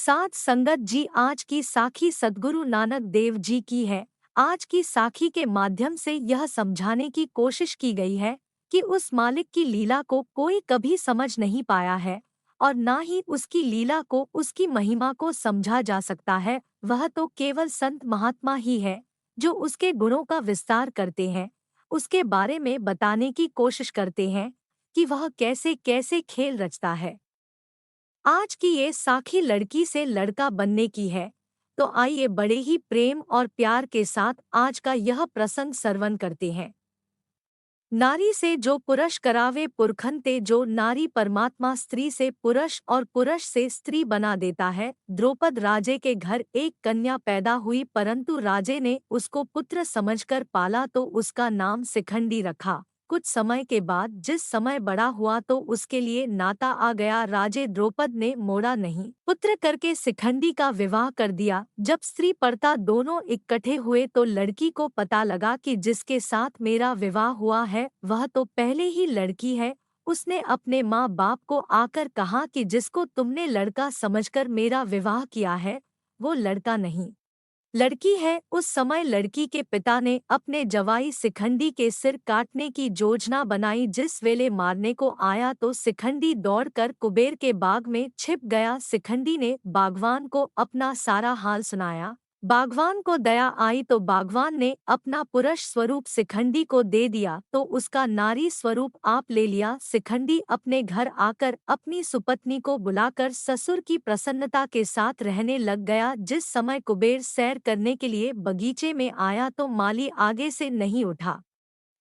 साथ संगत जी, आज की साखी सद्गुरु नानक देव जी की है। आज की साखी के माध्यम से यह समझाने की कोशिश की गई है कि उस मालिक की लीला को कोई कभी समझ नहीं पाया है और ना ही उसकी लीला को, उसकी महिमा को समझा जा सकता है। वह तो केवल संत महात्मा ही है जो उसके गुणों का विस्तार करते हैं, उसके बारे में बताने की कोशिश करते हैं कि वह कैसे कैसे खेल रचता है। आज की ये साखी लड़की से लड़का बनने की है, तो आइए बड़े ही प्रेम और प्यार के साथ आज का यह प्रसंग श्रवण करते हैं। नारी से जो पुरुष करावे पुरखन ते, जो नारी परमात्मा स्त्री से पुरुष और पुरुष से स्त्री बना देता है। द्रौपद राजे के घर एक कन्या पैदा हुई, परंतु राजे ने उसको पुत्र समझकर पाला तो उसका नाम शिखंडी रखा। कुछ समय के बाद जिस समय बड़ा हुआ तो उसके लिए नाता आ गया। राजे द्रौपद ने मोड़ा नहीं, पुत्र करके शिखंडी का विवाह कर दिया। जब स्त्री पर्दा दोनों इकट्ठे हुए तो लड़की को पता लगा कि जिसके साथ मेरा विवाह हुआ है वह तो पहले ही लड़की है। उसने अपने माँ बाप को आकर कहा कि जिसको तुमने लड़का समझकर मेरा विवाह किया है वो लड़का नहीं, लड़की है। उस समय लड़की के पिता ने अपने जवाई शिखंडी के सिर काटने की योजना बनाई। जिस वेले मारने को आया तो शिखंडी दौड़कर कुबेर के बाग में छिप गया। शिखंडी ने बागवान को अपना सारा हाल सुनाया। बागवान को दया आई तो बागवान ने अपना पुरुष स्वरूप शिखंडी को दे दिया तो उसका नारी स्वरूप आप ले लिया। शिखंडी अपने घर आकर अपनी सुपत्नी को बुलाकर ससुर की प्रसन्नता के साथ रहने लग गया। जिस समय कुबेर सैर करने के लिए बगीचे में आया तो माली आगे से नहीं उठा,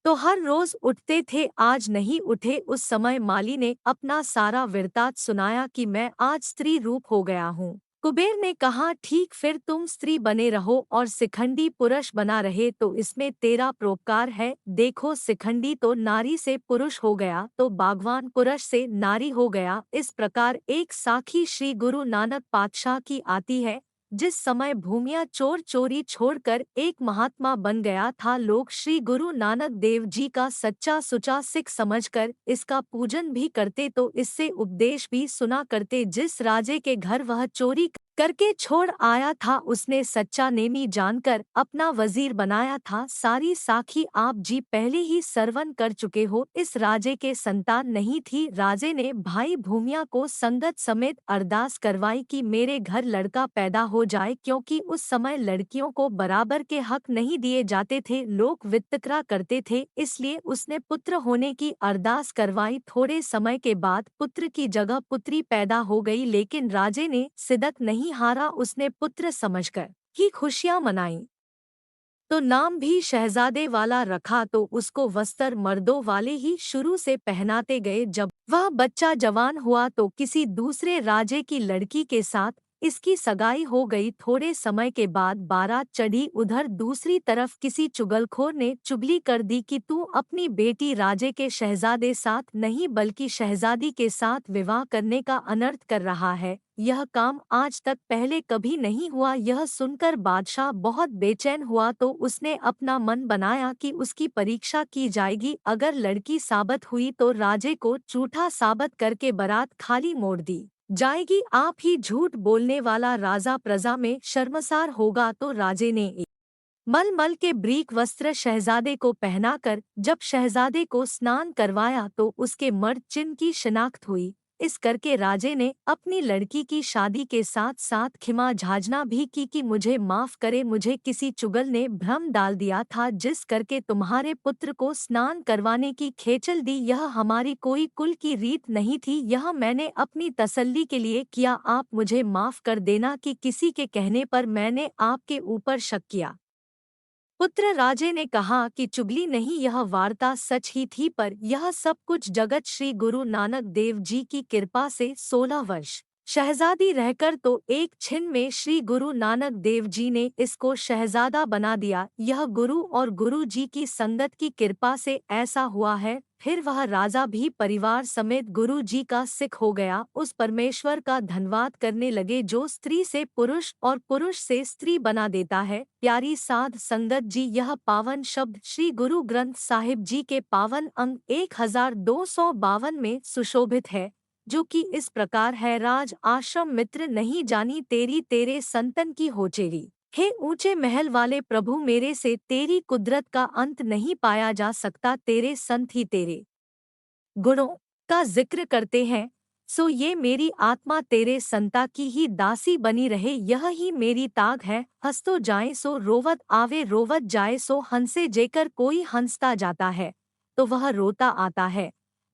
तो हर रोज उठते थे, आज नहीं उठे। उस समय माली ने अपना सारा वृत्तांत सुनाया कि मैं आज स्त्री रूप हो गया हूँ। कुबेर ने कहा ठीक, फिर तुम स्त्री बने रहो और शिखंडी पुरुष बना रहे तो इसमें तेरा परोपकार है। देखो शिखंडी तो नारी से पुरुष हो गया तो बागवान पुरुष से नारी हो गया। इस प्रकार एक साखी श्री गुरु नानक पातशाह की आती है। जिस समय भूमिया चोर चोरी छोड़कर एक महात्मा बन गया था, लोग श्री गुरु नानक देव जी का सच्चा सुचा सिख समझकर इसका पूजन भी करते तो इससे उपदेश भी सुना करते। जिस राजे के घर वह चोरी करके छोड़ आया था उसने सच्चा नेमी जानकर अपना वजीर बनाया था। सारी साखी आप जी पहले ही श्रवण कर चुके हो। इस राजे के संतान नहीं थी। राजे ने भाई भूमिया को संगत समेत अरदास करवाई कि मेरे घर लड़का पैदा हो जाए, क्योंकि उस समय लड़कियों को बराबर के हक नहीं दिए जाते थे, लोग वित्तकरा करते थे, इसलिए उसने पुत्र होने की अरदास करवाई। थोड़े समय के बाद पुत्र की जगह पुत्री पैदा हो गई, लेकिन राजे ने सिदक नहीं हारा। उसने पुत्र समझकर ही खुशियां मनाई तो नाम भी शहजादे वाला रखा, तो उसको वस्त्र मर्दों वाले ही शुरू से पहनाते गए। जब वह बच्चा जवान हुआ तो किसी दूसरे राजे की लड़की के साथ इसकी सगाई हो गई। थोड़े समय के बाद बारात चढ़ी। उधर दूसरी तरफ किसी चुगलखोर ने चुगली कर दी कि तू अपनी बेटी राजे के शहजादे साथ नहीं बल्कि शहजादी के साथ विवाह करने का अनर्थ कर रहा है। यह काम आज तक पहले कभी नहीं हुआ। यह सुनकर बादशाह बहुत बेचैन हुआ तो उसने अपना मन बनाया कि उसकी परीक्षा की जाएगी। अगर लड़की साबित हुई तो राजे को झूठा साबित करके बारात खाली मोड़ दी जाएगी। आप ही झूठ बोलने वाला राजा प्रजा में शर्मसार होगा। तो राजे ने एक मलमल के ब्रीक वस्त्र शहजादे को पहनाकर जब शहजादे को स्नान करवाया तो उसके मर्द चिन्ह की शिनाख्त हुई। इस करके राजे ने अपनी लड़की की शादी के साथ साथ खिमा झाजना भी की कि मुझे माफ करे, मुझे किसी चुगल ने भ्रम डाल दिया था जिस करके तुम्हारे पुत्र को स्नान करवाने की खेचल दी। यह हमारी कोई कुल की रीत नहीं थी, यह मैंने अपनी तसल्ली के लिए किया। आप मुझे माफ कर देना कि किसी के कहने पर मैंने आपके ऊपर शक किया। पुत्र राजे ने कहा कि चुगली नहीं, यह वार्ता सच ही थी, पर यह सब कुछ जगत श्री गुरु नानक देव जी की कृपा से 16 वर्ष शहजादी रहकर तो एक छिन में श्री गुरु नानक देव जी ने इसको शहजादा बना दिया। यह गुरु और गुरु जी की संगत की कृपा से ऐसा हुआ है। फिर वह राजा भी परिवार समेत गुरु जी का सिख हो गया। उस परमेश्वर का धन्यवाद करने लगे जो स्त्री से पुरुष और पुरुष से स्त्री बना देता है। प्यारी साध संगत जी, यह पावन शब्द श्री गुरु ग्रंथ साहिब जी के पावन अंग 1252 में सुशोभित है। जो कि इस प्रकार है, राज आश्रम मित्र नहीं जानी तेरी, तेरे संतन की हो चेरी। हे ऊंचे महल वाले प्रभु, मेरे से तेरी कुदरत का अंत नहीं पाया जा सकता, तेरे संत ही तेरे गुणों का जिक्र करते हैं। सो ये मेरी आत्मा तेरे संता की ही दासी बनी रहे, यह ही मेरी ताग है। हंसतो जाए सो रोवत आवे, रोवत जाए सो हंसे, जेकर कोई हंसता जाता है तो वह रोता आता है,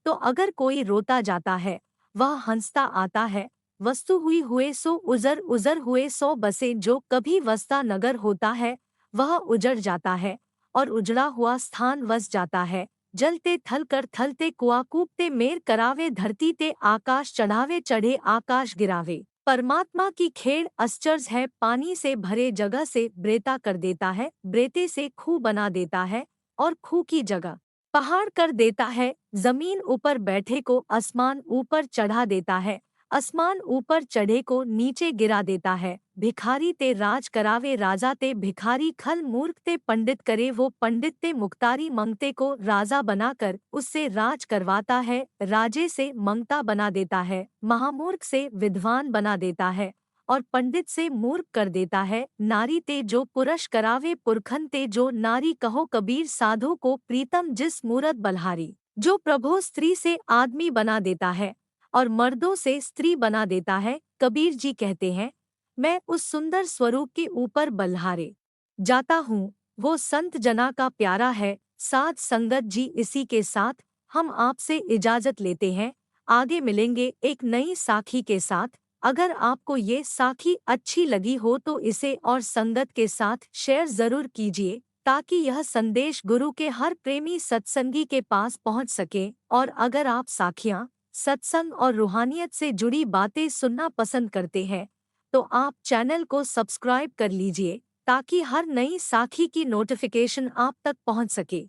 तो अगर कोई रोता जाता है वह हंसता आता है। वस्तु हुई हुए सो उजर, उजर हुए सो बसे, जो कभी वस्ता नगर होता है वह उजड़ जाता है और उजड़ा हुआ स्थान वस जाता है। जलते थल कर थलते कुआ, कूपते मेर करावे, धरती ते आकाश चढ़ावे, चढ़े आकाश गिरावे। परमात्मा की खेड़ आश्चर्य है, पानी से भरे जगह से ब्रेता कर देता है, ब्रेते से खूह बना देता है और खूह की जगह पहाड़ कर देता है। जमीन ऊपर बैठे को आसमान ऊपर चढ़ा देता है, आसमान ऊपर चढ़े को नीचे गिरा देता है। भिखारी ते राज करावे, राजा ते भिखारी, खल मूर्ख ते पंडित करे, वो पंडित ते मुख्तारी, मंगते को राजा बनाकर उससे राज करवाता है, राजे से मंगता बना देता है, महामूर्ख से विद्वान बना देता है और पंडित से मूर्ख कर देता है। नारी ते जो पुरुष करावे, पुरखन ते जो नारी, कहो कबीर साधु को प्रीतम जिस मूरत बल्हारी। जो प्रभु स्त्री से आदमी बना देता है और मर्दों से स्त्री बना देता है। कबीर जी कहते हैं, मैं उस सुंदर स्वरूप के ऊपर बल्हारे जाता हूँ, वो संत जना का प्यारा है। साध संगत जी, इसी के साथ हम आपसे इजाजत लेते हैं। आगे मिलेंगे एक नई साखी के साथ। अगर आपको ये साखी अच्छी लगी हो तो इसे और संगत के साथ शेयर जरूर कीजिए, ताकि यह संदेश गुरु के हर प्रेमी सत्संगी के पास पहुंच सके। और अगर आप साखियां, सत्संग और रूहानियत से जुड़ी बातें सुनना पसंद करते हैं तो आप चैनल को सब्सक्राइब कर लीजिए, ताकि हर नई साखी की नोटिफिकेशन आप तक पहुंच सके।